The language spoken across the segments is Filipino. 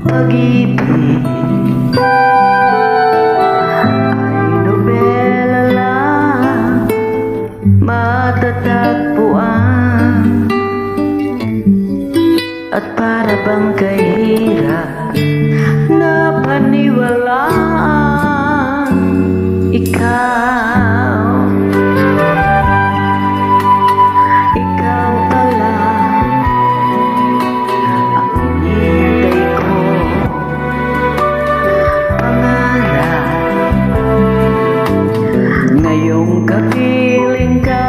Pag-ibig ay nobela lang, matatagpuan, at para bang kahirap na paniwalaan. Ikaw pala ang hinihintay ko, pangarap. Ngayong kapiling ka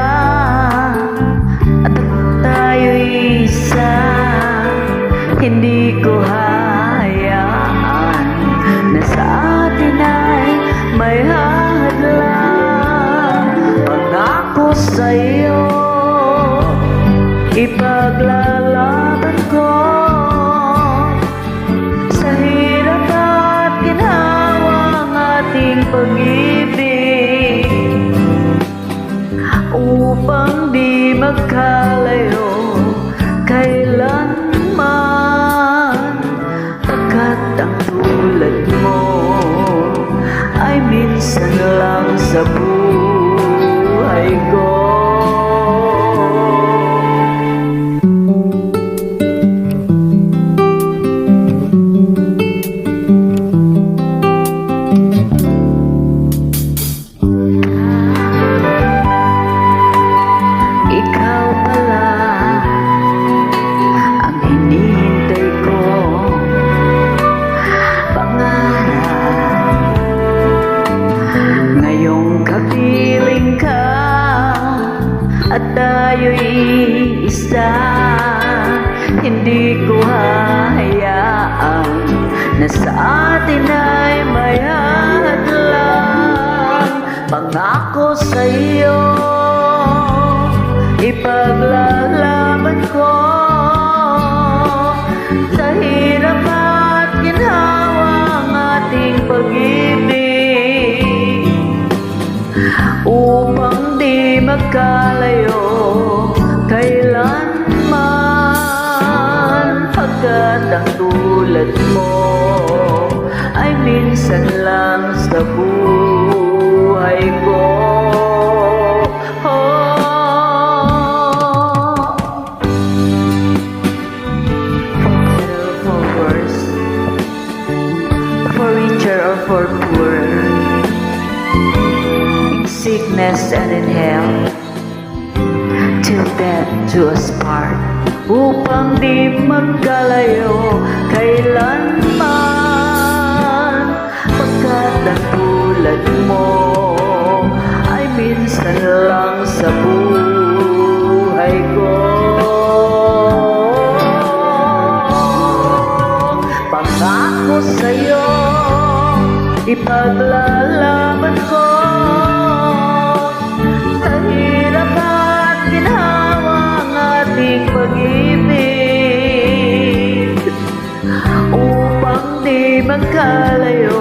at tayo'y isa, hindi ko hayaan na sa atin ay may hadlang. Pangako sa'yo, ipaglalaban ko sa hirap at ginhawa ang ating pag-ibig, upang di magkalayo kailanman. Pagkat ang tulad mo ay minsan lang sa buhay ko. Ikaw pala ang hinihintay ko, pangarap. Ngayong kapiling ka at tayo'y isa, hindi ko hahayaan na sa atin ay may hadlang. Pangako sa'yo, ipaglalaban ko sa hirap at ginhawa ang ating pag-ibig, upang di magkalayo kailanman. Pagkat ang tulad mo ay minsan lang sa buhay ko. For richer or for poorer, in sickness and in health, till death do us part, upang di magkalayo kailanman. Pagkat ang tulad mo ay minsan lang sa buhay ko. Pangako sa'yo, ipaglalaban ko sa hirap at ginhawa ang ating pag-ibig, upang di magkalayo